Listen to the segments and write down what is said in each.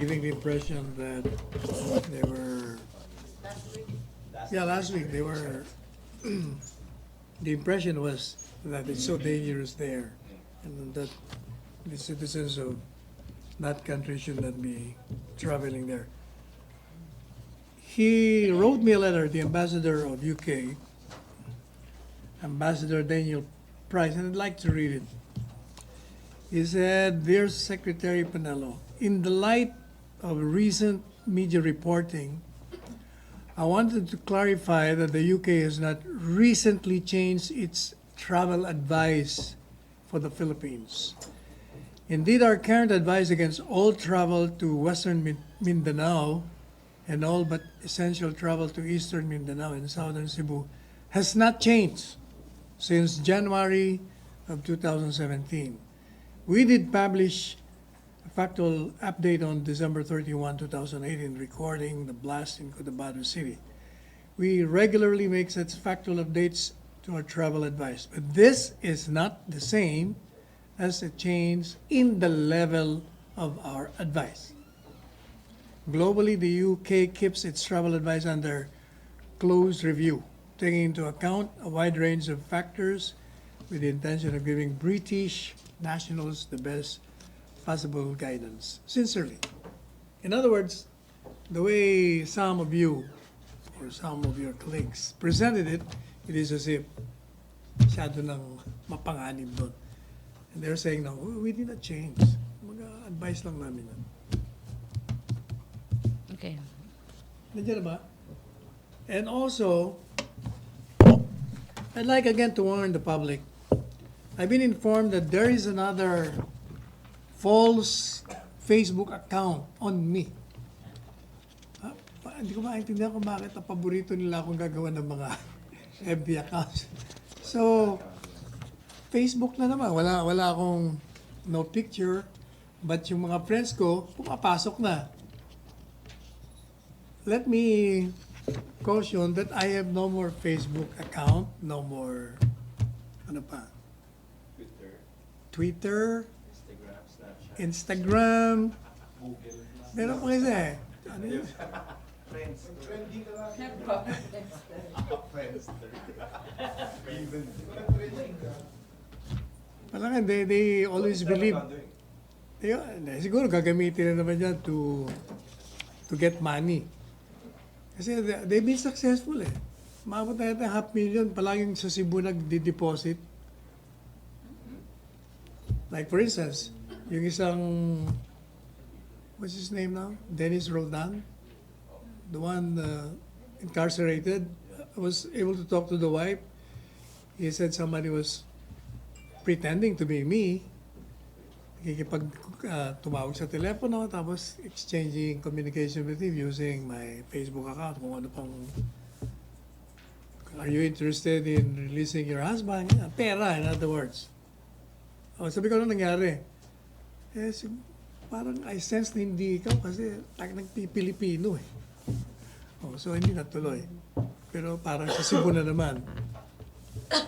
giving the impression that they were, last week they were, the impression was that it's so dangerous there and that the citizens of that country should not be traveling there. He wrote me a letter, the ambassador of UK, Ambassador Daniel Price, and I'd like to read it. He said, "Dear Secretary Panelo, in the light of recent media reporting, I wanted to clarify that the UK has not recently changed its travel advice for the Philippines. Indeed, our current advice against all travel to Western Mindanao and all but essential travel to Eastern Mindanao and Southern Cebu has not changed since January of 2017. We did publish a factual update on December 31, 2018, recording the blast in Cotabato City. We regularly make such factual updates to our travel advice, but this is not the same as a change in the level of our advice. Globally, the UK keeps its travel advice under close review, taking into account a wide range of factors with the intention of giving British nationals the best possible guidance. Sincerely." In other words, the way some of you or some of your colleagues presented it, it is as if masyado nang mapanganib doon. And they're saying, no, we did not change. Mag-advise lang namin yan. Okay. Nandiyan na ba? And also, I'd like again to warn the public. I've been informed that there is another false Facebook account on me. Hindi ko maintindihan kung bakit ang paborito nila akong gagawa ng mga FB accounts. So, Facebook na naman. Wala akong no picture. But yung mga friends ko, pumapasok na. Let me caution that I have no more Facebook account, no more, ano pa? Twitter, Instagram, meron pa kasi eh. Ano yun? Parang they always believe. Siguro gagamitin na naman yan to get money. Kasi they've been successful eh. Maabot na yata 500,000 palaging sa Cebu nagdi-deposit. Like for instance, yung isang, what's his name now? Dennis Roldan, the one incarcerated. I was able to talk to the wife. He said somebody was pretending to be me. Nakikipag tumawag sa telepono, tapos exchanging communication with him using my Facebook account. Kung ano pang, are you interested in releasing your husband? Pera, in other words. Sabi ko, ano nangyari? Parang I sense na hindi ikaw kasi nagpipilipino eh. So hindi natuloy. Pero parang sa Cebu na naman.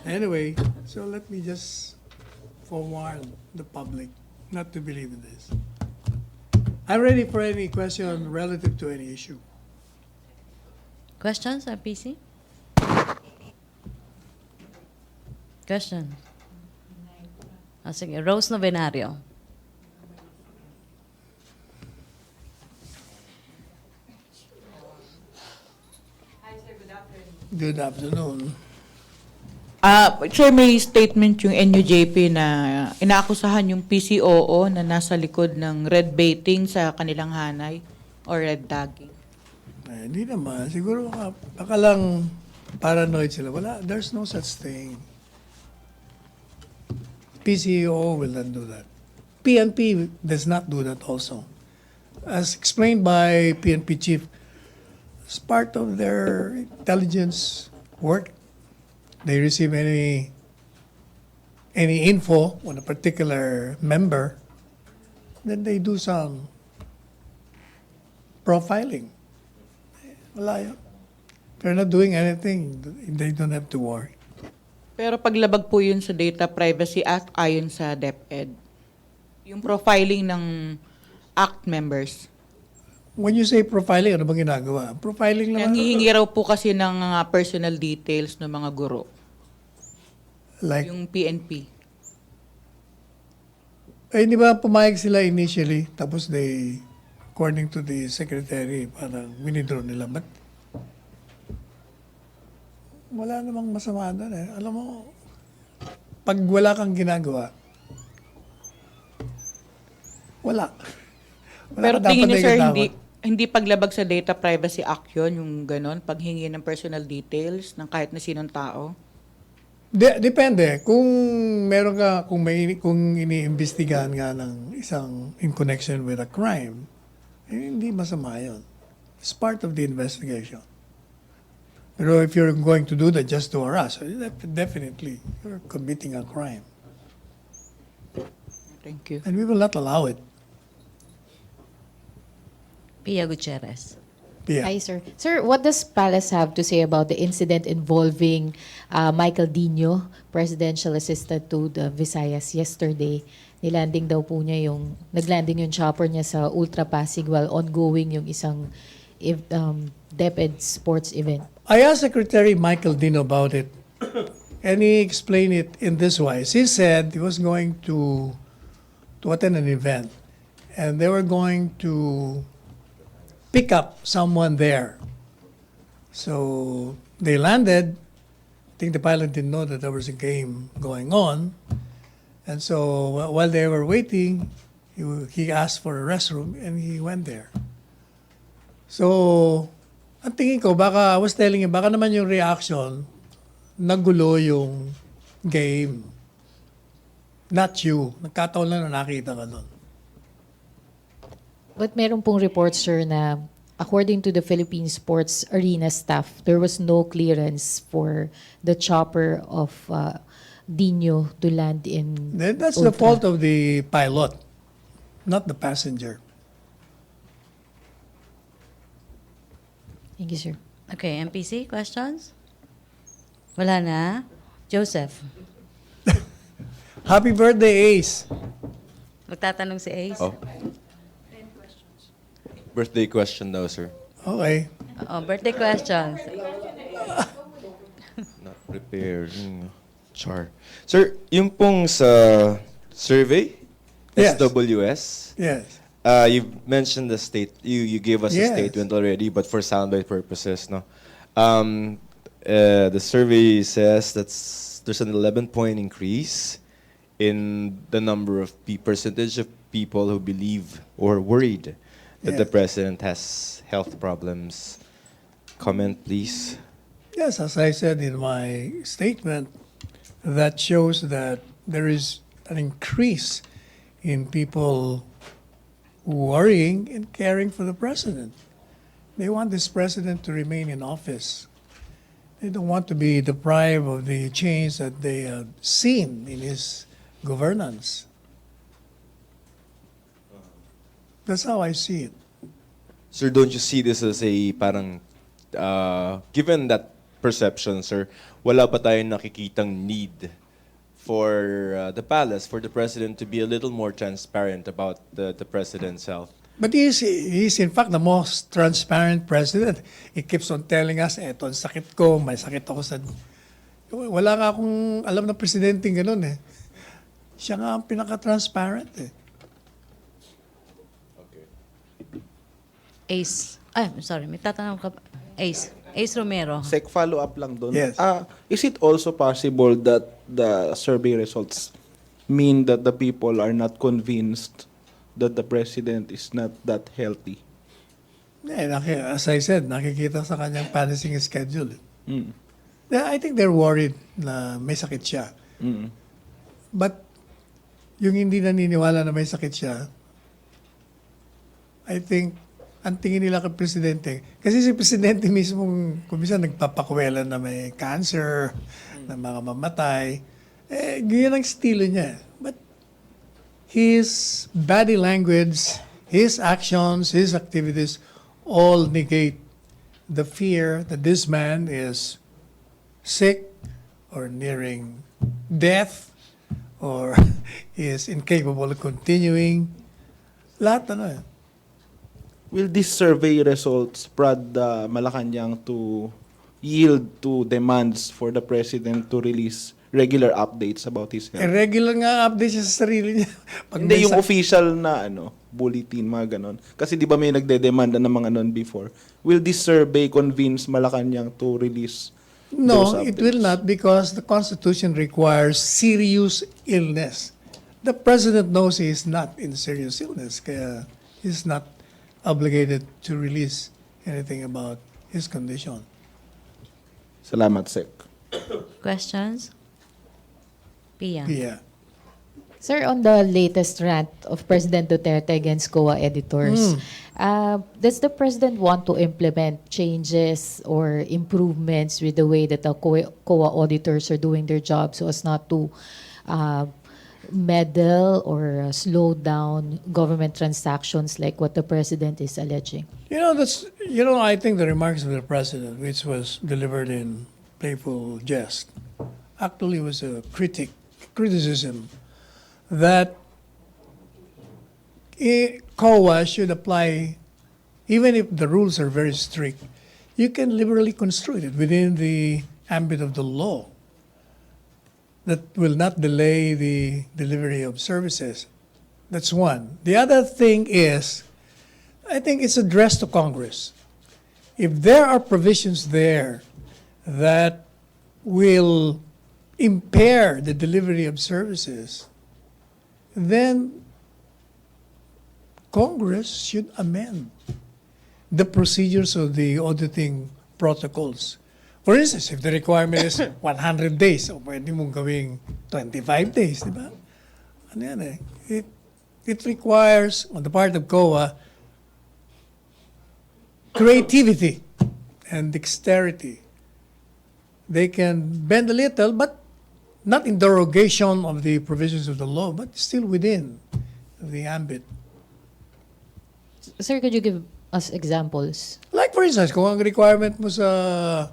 Anyway, so let me just forewarn the public not to believe in this. I'm ready for any question relative to any issue. Questions, RPC? Question? Sige, Rose Novenario. Hi, sir. Good afternoon. Good afternoon. Sir, may statement yung NUJP na inaakusahan yung PCOO na nasa likod ng red baiting sa kanilang hanay or red tagging. Hindi naman. Siguro baka lang paranoid sila. Wala, there's no such thing. PCO will not do that. PNP does not do that also. As explained by PNP chief, as part of their intelligence work, they receive any info on a particular member, then they do some profiling. Wala yun. They're not doing anything. They don't have to worry. Pero paglabag po yun sa Data Privacy Act ayon sa DepEd, yung profiling ng ACT members. When you say profiling, ano bang ginagawa? Profiling lang. Nanghihingi raw po kasi ng personal details ng mga guro. Like, Yung PNP. eh, di ba pumayag sila initially, tapos they, according to the secretary, parang winidraw nila. But, wala namang masama doon eh. Alam mo, pag wala kang ginagawa, wala. Pero ka tingin dapat niyo, sir, ikatawad. hindi paglabag sa Data Privacy Act yun, yung ganon, paghingi ng personal details ng kahit na sinong tao? Depende. Kung meron ka, kung iniimbestigahan nga ng isang in connection with a crime, eh, hindi masama yun. It's part of the investigation. Pero if you're going to do that just to harass, definitely, you're committing a crime. Thank you. And we will not allow it. Pia Gutierrez. Yeah. Hi, sir. Sir, what does Palace have to say about the incident involving Michael Dino, presidential assistant to the Visayas yesterday? Nilanding daw po niya naglanding yung chopper niya sa Ultra Pasig while ongoing yung isang DepEd sports event. I asked Secretary Michael Dino about it, and he explained it in this wise. He said he was going to attend an event, and they were going to pick up someone there. So they landed. I think the pilot didn't know that there was a game going on, and so while they were waiting, he asked for a restroom, and he went there. So, ang tingin ko, I was telling him, baka naman yung reaction, nagulo yung game. Not you. Nagkataon lang na nakita ka nun. But meron pong report, sir, na according to the Philippine Sports Arena staff, there was no clearance for the chopper of Dino to land in That's the fault of the pilot, not the passenger. Thank you, sir. Okay, MPC, questions? Wala na? Joseph, Happy birthday, Ace. magtatanong si Ace. Oh. Birthday question daw, sir. Okay. Oh, birthday questions. Not prepared. Char. Sir, yung pong sa survey, Yes. SWS, Yes. you've mentioned the you gave us Yes. a statement already, but for soundbite purposes, no? The survey says there's an 11-point increase in the number of percentage of people who believe or worried that the Yes. president has health problems. Comment, please. Yes, as I said in my statement, that shows that there is an increase in people worrying and caring for the president. They want this president to remain in office. They don't want to be deprived of the change that they have seen in his governance. That's how I see it. Sir, don't you see this as a parang, given that perception, sir, wala ba tayong nakikitang need for the palace, for the president to be a little more transparent about the president's health? But he's in fact the most transparent president. He keeps on telling us, eto ang sakit ko, may sakit ako sa... Wala nga akong alam na presidenteng ganun eh. Siya nga ang pinaka-transparent eh. Ace. Ay, sorry, may tatanong ka pa. Ace. Ace Romero. Sec follow-up lang doon. Yes. Is it also possible that the survey results mean that the people are not convinced that the president is not that healthy? As I said, nakikita sa kanyang panicing schedule. Mm. I think they're worried na may sakit siya. Mm. But yung hindi naniniwala na may sakit siya, I think ang tingin nila kay Presidente, kasi si Presidente mismo, kung minsan nagpapakwela na may cancer, na mga mamatay, ganyan ang estilo niya. But his body language, his actions, his activities, all negate the fear that this man is sick or nearing death or is incapable of continuing. Lahat will these survey results prod the Malacañang to yield to demands for the president to release regular updates about his health? Irregular nga update siya sa sarili niya. Pag Hindi may yung sak- official na bulletin, mga ganon. Kasi di ba may nagdedemanda ng mga non before? Will this survey convince Malacañang to release No, those it will updates? not because the Constitution requires serious illness. The President knows he is not in serious illness, kaya he's not obligated to release anything about his condition. Salamat, Sec. Questions? Pia. Yeah. Sir, on the latest rant of President Duterte against COA editors, does the President want to implement changes or improvements with the way that the COA auditors are doing their job so as not to meddle or slow down government transactions like what the President is alleging? I think the remarks of the President, which was delivered in playful jest, actually was a criticism that COA should apply, even if the rules are very strict, you can liberally construe it within the ambit of the law. That will not delay the delivery of services. That's one. The other thing is, I think it's addressed to Congress. If there are provisions there that will impair the delivery of services, then Congress should amend the procedures of the auditing protocols. For instance, if the requirement is 100 days, o pwede mong gawing 25 days, di ba? Ano yan eh? It requires, on the part of COA, creativity and dexterity. They can bend a little, but not in derogation of the provisions of the law, but still within the ambit. Sir, could you give us examples? Like for instance, kung ang requirement mo sa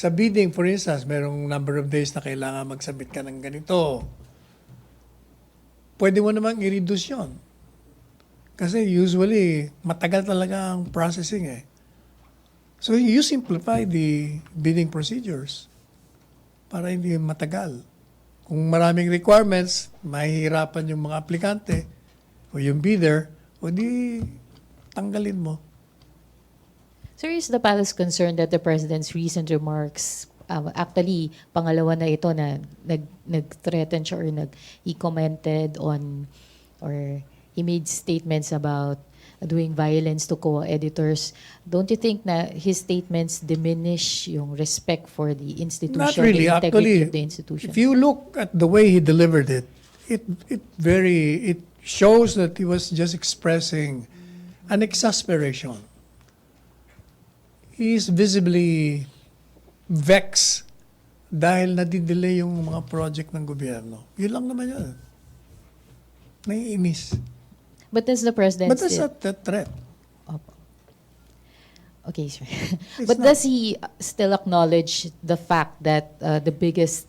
bidding, for instance, merong number of days na kailangan mag-submit ka ng ganito, pwede mo namang i-reduce yun. Kasi usually, matagal talaga ang processing eh. So you simplify the bidding procedures para hindi matagal. Kung maraming requirements, mahihirapan yung mga aplikante o yung bidder, o di tanggalin mo. Sir, is the palace concerned that the President's recent remarks, actually, pangalawa na ito na nag-threaten siya or he commented on, or he made statements about doing violence to COA editors. Don't you think na his statements diminish yung respect for the institution, Not really. the integrity Actually, of the institution? if you look at the way he delivered it, it shows that he was just expressing an exasperation. He is visibly vexed dahil nadidelay yung mga project ng gobyerno. Yun lang naman yun. Naiinis. But does the President But that's not that threat. Opo. Okay, sir. It's But not. does he still acknowledge the fact that the biggest,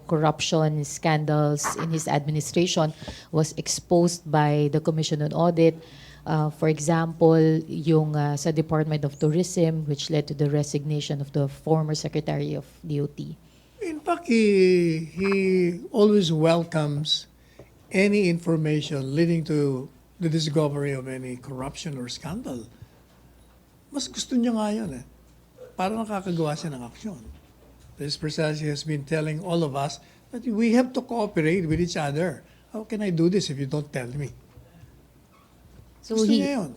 corruption scandals in his administration was exposed by the Commission on Audit? For example, yung sa Department of Tourism, which led to the resignation of the former Secretary of DOT. In fact, he always welcomes any information leading to the discovery of any corruption or scandal. Mas gusto niya nga yun eh. Para nakakagawa siya ng aksyon. This precisely has been telling all of us that we have to cooperate with each other. How can I do this if you don't tell me? So Gusto niya yun.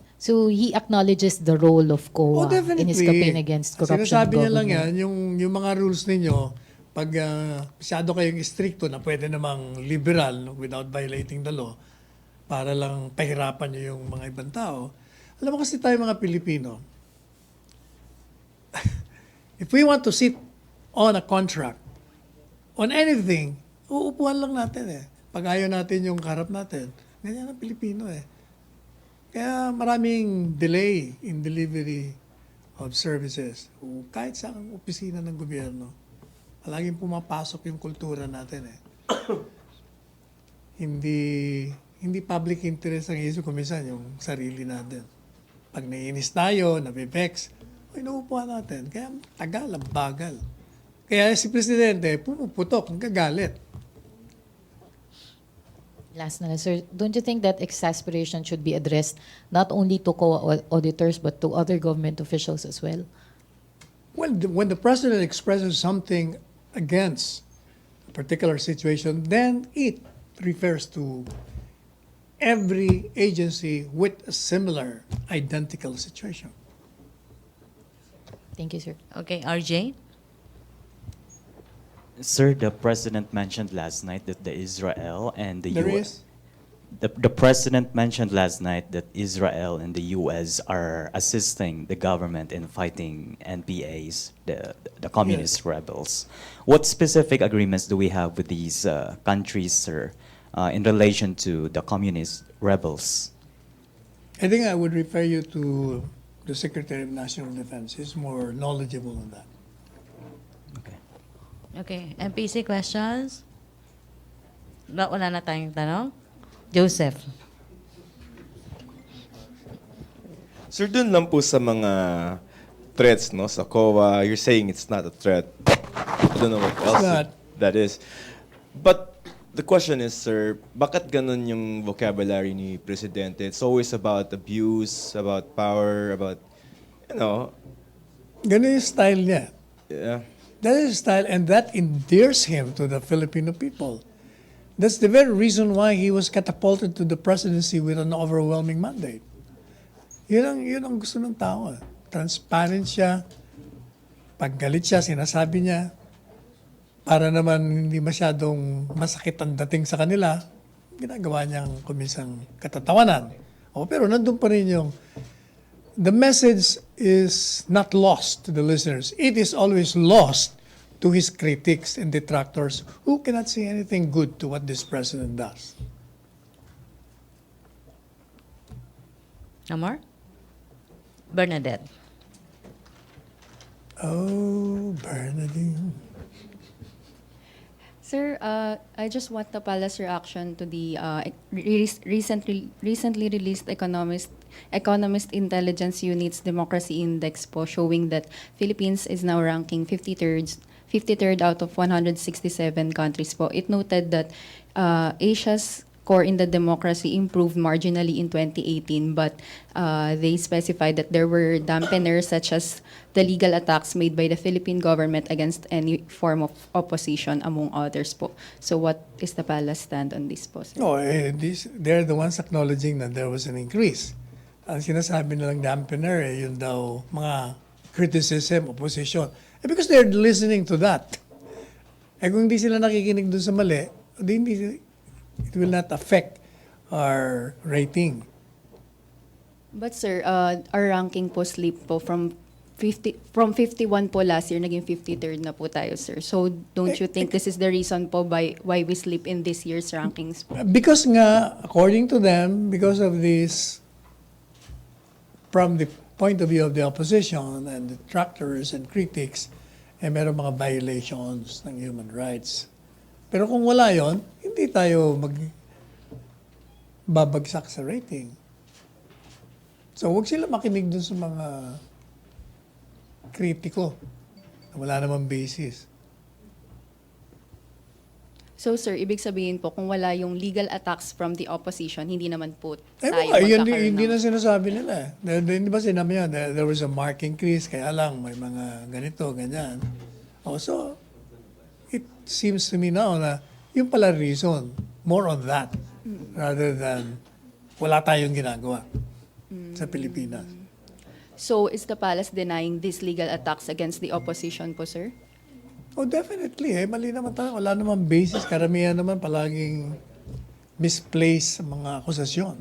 he acknowledges the role of Oh, COA definitely. in his campaign against corruption. Sinasabi niya lang government. yan, yung mga rules ninyo, pag masyado kayong stricto na pwede namang liberal no, without violating the law, para lang pahirapan niyo yung mga ibang tao. Alam mo kasi tayo mga Pilipino, if we want to sit on a contract, on anything, uupuan lang natin eh. Pag ayaw natin yung karap natin, ganyan ang Pilipino eh. Kaya maraming delay in delivery of services. O kahit sa opisina ng gobyerno, palaging pumapasok yung kultura natin eh. hindi public interest ang isip kumisan yung sarili natin. Pag naiinis tayo, nabibex, inuupuan natin. Kaya tagal, ang bagal. Kaya si Presidente, pumuputok, gagalit. Last na lang, sir. Don't you think that exasperation should be addressed not only to co-auditors but to other government officials as well? When the President expresses something against a particular situation, then it refers to every agency with a similar, identical situation. Thank you, sir. Okay, RJ? Sir, the president mentioned last night that the Israel and the There US. is, The president mentioned last night that Israel and the U.S. are assisting the government in fighting NPAs, the communist rebels. What specific agreements do we have with these countries, sir, in relation to the communist rebels? I think I would refer you to the Secretary of National Defense. He's more knowledgeable on that. Okay. Okay, MPC questions? Wala na tayong tanong? Joseph? Sir, dun lang po sa mga threats, no? Sa COA, you're saying it's not a threat. I don't know what else not. that is. But the question is, sir, bakit ganun yung vocabulary ni Presidente? It's always about abuse, about power, about, you know, Ganun yung style niya. yeah. That is his style, and that endears him to the Filipino people. That's the very reason why he was catapulted to the presidency with an overwhelming mandate. Yun ang gusto ng tao. Transparent siya. Pag galit siya, sinasabi niya. Para naman hindi masyadong masakit ang dating sa kanila, ginagawa niyang kumisang katatawanan. Pero nandun pa rin yung, the message is not lost to the listeners. It is always lost to his critics and detractors who cannot see anything good to what this president does. No more? Bernadette? Oh, Bernadine. Sir, I just want the palace reaction to the recently released Economist Intelligence Unit's Democracy Index po, showing that Philippines is now ranking 53rd out of 167 countries po. It noted that Asia's score in the democracy improved marginally in 2018, but they specified that there were dampeners such as the legal attacks made by the Philippine government against any form of opposition, among others po. So what is the palace stand on this po, sir? No, they're the ones acknowledging that there was an increase. Ang sinasabi nilang dampener, yun daw mga criticism, opposition. Because they're listening to that. Kung hindi sila nakikinig dun sa mali, it will not affect our rating. But sir, our ranking po slip po from 51 po last year, naging 53rd na po tayo, sir. So don't you think this is the reason po why we slip in this year's rankings po? Because nga, according to them, because of this, from the point of view of the opposition and detractors and critics, meron mga violations ng human rights. Pero kung wala yon, hindi tayo babagsak sa rating. So huwag sila makinig dun sa mga kritiko na wala namang basis. So sir, ibig sabihin po, kung wala yung legal attacks from the opposition, hindi naman po tayo Hindi magkakaroon na sinasabi nila. Hindi ba sinabi niya, there was a marked increase, kaya lang may mga ganito, ganyan. So, it seems to me now na yung pala reason, more on that, rather than wala tayong ginagawa sa Pilipinas. So is the palace denying these legal attacks against the opposition po, sir? Oh, definitely. Mali naman tayo. Wala namang basis. Karamihan naman palaging misplaced sa mga akusasyon.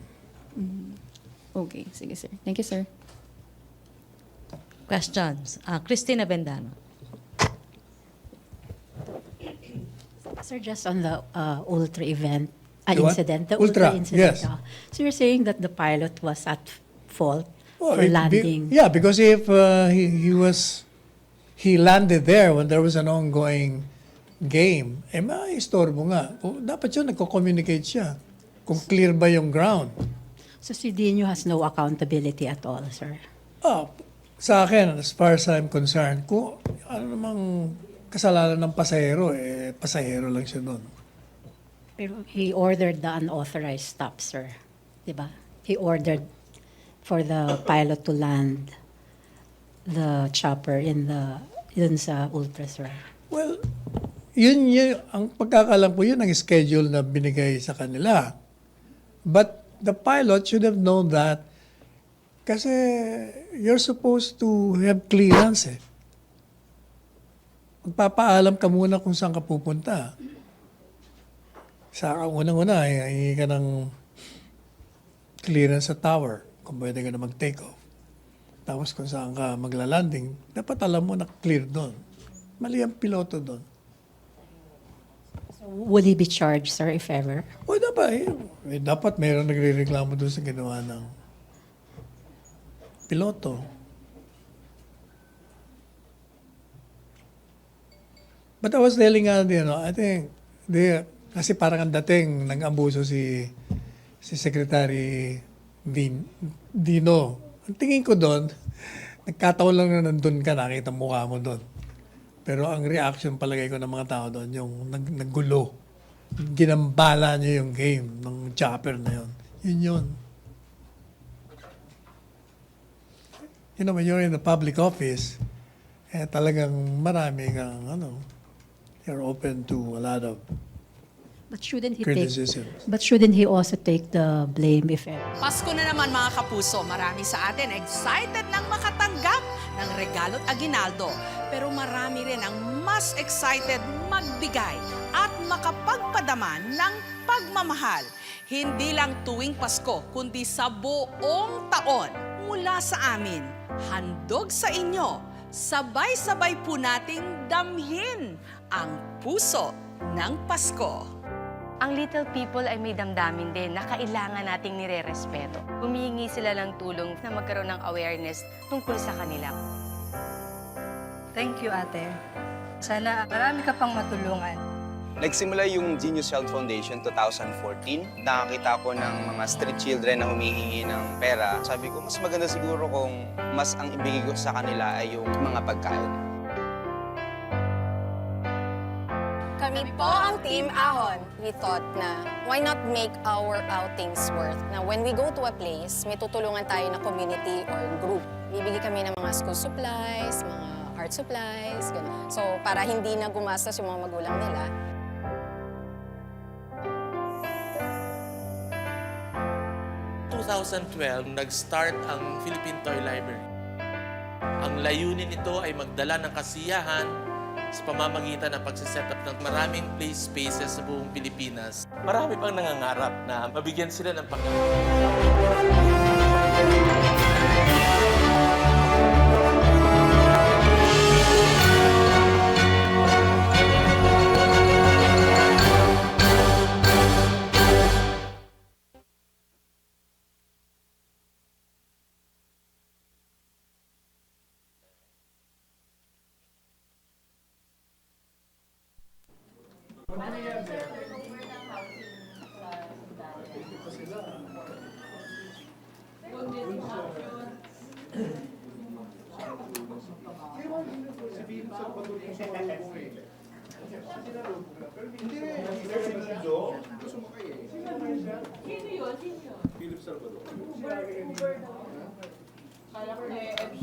Okay, sige sir. Thank you, sir. Questions? Christina Bendano. Sir, just on the Ultra event, The what? incident, the Ultra, Ultra incident. yes. So you're saying that the pilot was at fault Oh, for landing. because if he landed there when there was an ongoing game, may istorbo nga. Dapat yun, nagko-communicate siya. Kung clear ba yung ground. So si Dino has no accountability at all, sir. Sa akin, as far as I'm concerned, kung ano namang kasalanan ng pasahero, pasahero lang siya doon. Pero he ordered the unauthorized stop, sir. Diba? He ordered for the pilot to land the chopper yun sa Ultra, sir. Well, yun, ang pagkakalam ko, yun ang schedule na binigay sa kanila. But the pilot should have known that kasi you're supposed to have clearance eh. Magpapaalam ka muna kung saan ka pupunta. Sa unang-una, hingi ka ng clearance sa tower kung pwede ka na mag-take off. Tapos kung saan ka magla-landing, dapat alam mo na clear doon. Mali ang piloto doon. So will he be charged, sir, if ever? O dapat mayroong nagre-reklamo doon sa ginawa ng piloto. But I was telling I think, kasi parang ang dating nang-abuso si Secretary Dino. Ang tingin ko doon, nagkataon lang na nandun ka, nakita mukha mo doon. Pero ang reaction palagay ko ng mga tao doon, yung naggulo. Ginambala niya yung game ng chopper na yun. Yun. You know, when you're in the public office, talagang marami kang, you're open to a lot of But shouldn't he criticism. But shouldn't he also take the blame if ever? Pasko na naman mga kapuso, marami sa atin excited nang makatanggap ng regalo't aginaldo. Pero marami rin ang mas excited magbigay at makapagpadama ng pagmamahal. Hindi lang tuwing Pasko, kundi sa buong taon. Mula sa amin, handog sa inyo, sabay-sabay po nating damhin ang puso ng Pasko. Ang little people ay may damdamin din na kailangan nating nire-respeto. Humihingi sila ng tulong na magkaroon ng awareness tungkol sa kanila. Thank you, ate. Sana marami ka pang matulungan. Nagsimula yung Genius Child Foundation 2014. Nakakita ko ng mga street children na humihingi ng pera. Sabi ko, mas maganda siguro kung mas ang ibigay ko sa kanila ay yung mga pagkain. Kami po ang Team Ahon. We thought na why not make our outings worth? Na when we go to a place, may tutulungan tayo na community or group. Bibigay kami ng mga school supplies, mga art supplies, gano'n. So para hindi na gumastos yung mga magulang nila. In 2012, nag-start ang Philippine Toy Library. Ang layunin nito ay magdala ng kasiyahan sa pamamagitan ng pagsiset up ng maraming play spaces sa buong Pilipinas. Marami pang nangangarap na mabigyan sila ng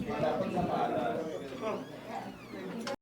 Kala ko na